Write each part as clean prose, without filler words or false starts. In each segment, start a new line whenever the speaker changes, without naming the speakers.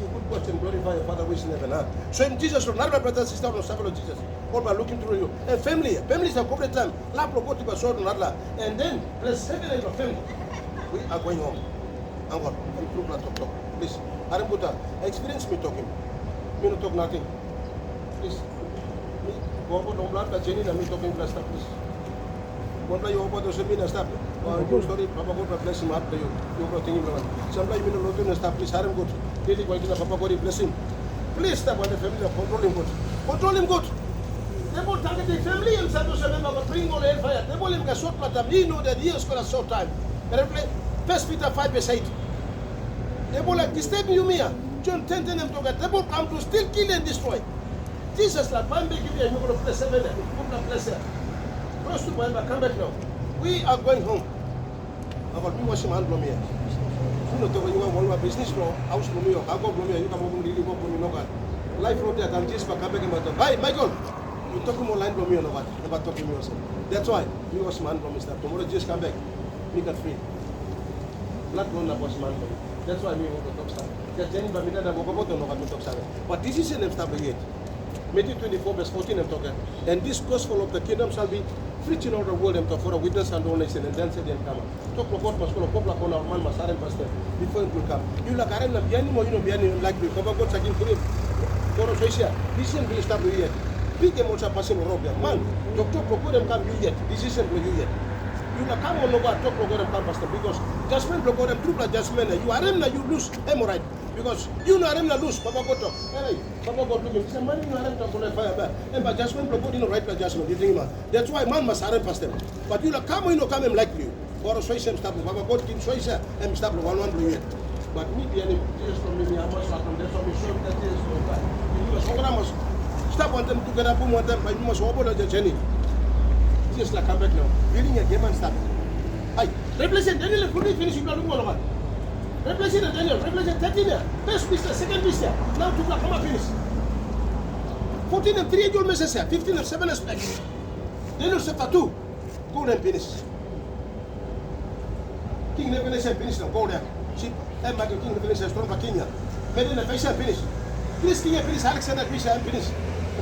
you could watch and glorify your Father which is in heaven. So in Jesus, Lord, not my brother, sister, no servant of Jesus. All by looking through you. And family is a corporate time. And then bless heaven and your family. We are going home. Uncle, talk. Please. Arambuta, experience me talking. Me not talk nothing. Please. Me go about no blood, but Jenny and me talking plus stuff, please. One day you open the seminar stop. Your story, Papa God bless him after you. You go thinking about. Sometimes you know to stop, please. Haram good. Really going to Papa God bless him. Please stop on the family of control him good. Control him good. They will target the family and Santo Sememba, but bring all hellfire. They will him get short, but we know that he is going to short time. First Peter 5 verse 8. They will like disturb you, Mia. John 10 them to get. They will come to still kill and destroy. Jesus, like, one big give you, you're going to bless heaven. You're going to bless her. Close to Bible, come back now. We are going home. I'm going to be washing my hand from here. You know, you want one business law, house from me, or I go from here, you come over really go from me, no God. Life road there, I'm just come back in my door. Bye, Michael. You talk more line from me or no God. Never talking to me also. That's why we wash my hand from Mr. Tomorrow just come back. We got free. Not going to wash my hand from me. That's why we want to talk stuff. Just Jenny, but we don't have to talk stuff. But this is an step yet. Matthew 24 verse 14 I'm talking. And this gospel of the kingdom shall be preached in all the world and for a witness and donation and then said and come. Talk about must go popular on our man Masaran pastor before it will come. You like Arena Biani or you know Biani like the cover God taking for him. For Asia, this is will stop yet. Big emotion passing Robia. Man, Doctor Procure come you yet. This isn't for you yet. You like come on over talk Procure come pastor because judgment Procure true judgment. You are in you lose hemorrhoid. Because you know I'm not lose, Papa Goto. Hey, Papa Goto, it's a money you are not going to fire. And by judgment, Papa didn't right adjustment. You think, that's why man must arrest them. But you come, you know, come like you. For a social stop, Papa Goto, King Soisa, and stop one blue. But me, the enemy, tears from me, I must not that's why we show that tears from that. You must almost stop on them to get up on them, but you must open the journey. Just like come back now. Building a game and stop. Hey, represent Daniel, could finish you got one. Represent Daniel, represent 13 years. First mister, second mister. Now to come up finish. 14 and 3 you'll miss 15 and 7 aspects. Daniel said 2. Go and finish. King never finish now. Go there. See, and Michael King finish strong for Kenya. Made in a face and finish. This King finish Alexander Fisher and finish.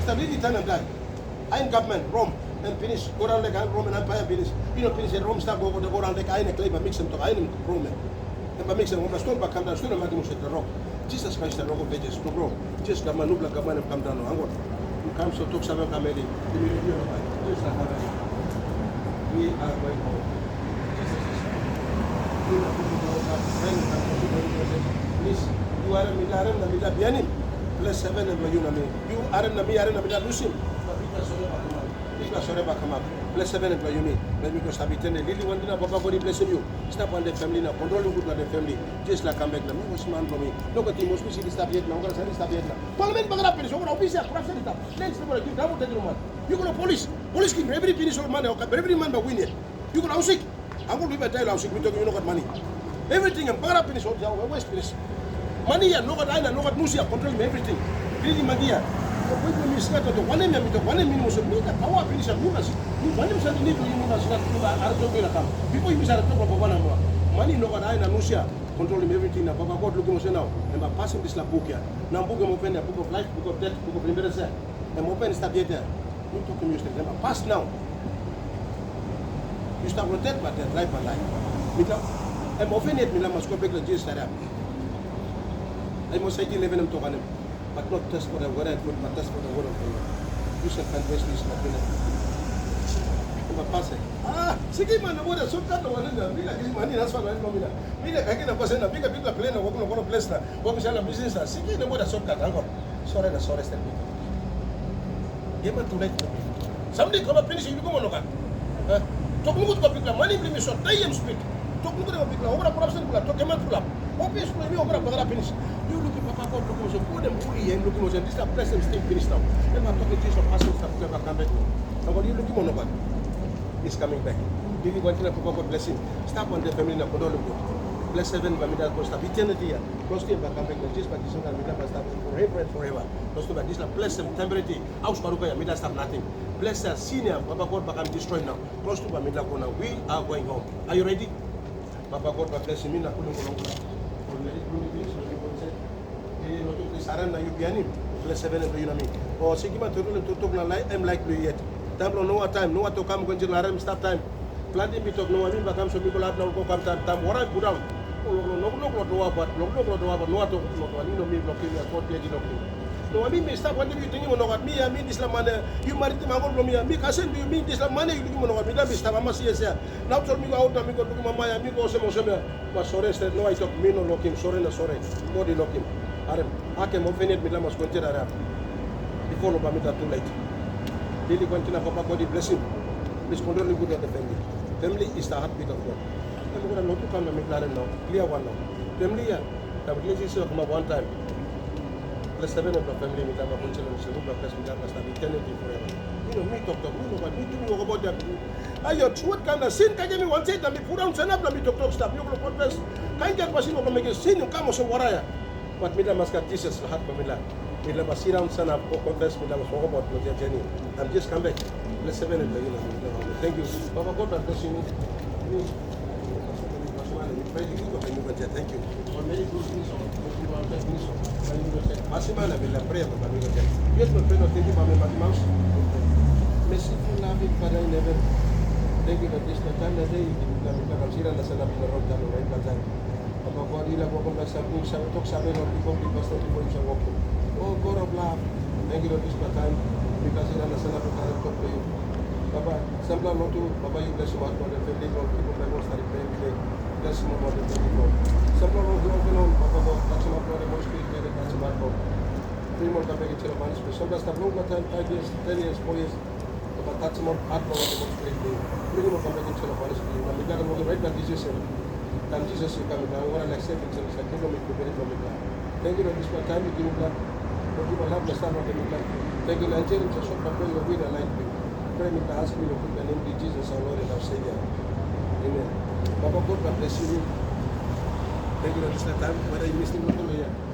Stability time and die. Iron government, Rome, and finish. Go around like Roman Empire finish. You know, finish and Rome stop over the go around like Iron clay, but mix them to Iron Roman. And mix them on stone back come down, soon I'm going to the rock. Jesus Christ, the rock of ages, to grow. Just come and come down. You come so talk some comedy. Just like we are going home. Jesus is you are a Milaran, the Milabianim, plus 7 and Mayunami. You are in the Miaran of Milalusim, but come up. Bless 7 and Mayuni. Let me go Sabitan and Lily one dinner, Papa God blessing you. Stop on the family now, controlling good on the family. Just like come back now. What's man for me? Look at the most special stop yet now. I'm going to stop yet now. Parliament Bagapin is over officer, corruption. Let's never give double the man. You go to police. Police keep every finish of money, every man but win it. You go to sick. I'm going to be a tell sick, we talking about money. Everything and Bagapin is all down, West Police. Money and no God Island, no God Musia, controlling everything. Really, Madia. When we start to one name, was a meter, power finish of Munas. You want him to leave before you start to talk about one more. Money, no God Island, Musia, controlling everything. Now, Papa God looking now, and by passing this book here. Now, book of open a book of life, book of death, book of remembrance. And open stop yet there. You talk to me, pass now. You start with death, but then life by life. I'm offended, Milan must go back to Jesus. I must say, 11 to him. But not test for the word I put, but test for the word of God. You should find ways to stop in it. Sige man, the word is so cut the one in the villa, his money, that's what I'm going to be. I can have a bigger people plane and walking on a place now. What is our business? Sige, the word is so cut. Sorry, the sorry step. Give it to let somebody come up finishing you go on. Talk to people, money bring me short, they am speak. Talk to people, over a corruption, talk him up. Obviously, over a finish. You look at Papa God, look at put them fully and looking at this present thing finished now. Then I'm talking to Jesus, passing stuff to come back. Now, what are you looking on about? He's coming back. Give you one thing, Papa God bless him. Stop on the family now, bless heaven, Bamida, go stop eternity. Close to him, come back, Jesus, but this is not stop forever and forever. Close to this, bless him, temporary. House Paruka, Mida stop nothing. Bless her, senior, Papa God, but I'm destroyed now. Close to Bamida, we are going home. Are you ready? Papa God, bless him, saran na yubiani plus 7 and you know me or sigima to talk na like I'm like yet time no time no to come going to aram start time planting bit of no I mean but come so people have no come time what I put down no do about no to no me blocking ya court lady no no I mean me start what do you think you know me I mean this la man you married me go me me kasen do you mean this la man you know me that start mama cs now tell me go out me go do mama ya me go se mo but sorry no I talk me no looking sorry body looking are ake mo venet mi la mas kontera ra before no pamita too late really continue papa God bless him please control good of the family is the heartbeat of God I'm going to not to come to me clear one now family ya the relationship come one time plus 7 of the family me tama kunchelo ni sebu plus me tama sta eternity forever you know me talk me no me to me about that ayo what kind of sin kaje me one say that me put down stand up me talk stop you go podcast kan get machine ko me sin kama so waraya but me must get Jesus heart pamila me la basira un sana ko confess me la so about no journey I'm just come back plus 7 of the you know thank you Papa God bless you me thank you for many good things Masimana bila prayer Papa me yes my friend thank you for my mouse Messi for loving Father in heaven thank you for this time that day la basira na sana bila rock down right back Papa God ila ko kung sabi sa utok sabi ng people because of people sa walk oh God of love thank you for this time because ila na sana ko talk to you Papa sample not to Papa you bless my God and family God people that was started praying today bless my God and family God sample not to Papa God touch my God and most people touch my God three more come back in Chile sometimes the long time 5 years 10 years 4 years Papa touch my heart God and most people bring more come back in Chile and we got to right back decision and Jesus you come down when I accept it and say kingdom is prepared for me thank you for this time you give me for people have the stand of the God thank you Nigeria to show Papa you will like me pray me to ask me to put the name of Jesus our Lord and our Savior amen Papa God bless you thank you for this time whether you missed him or not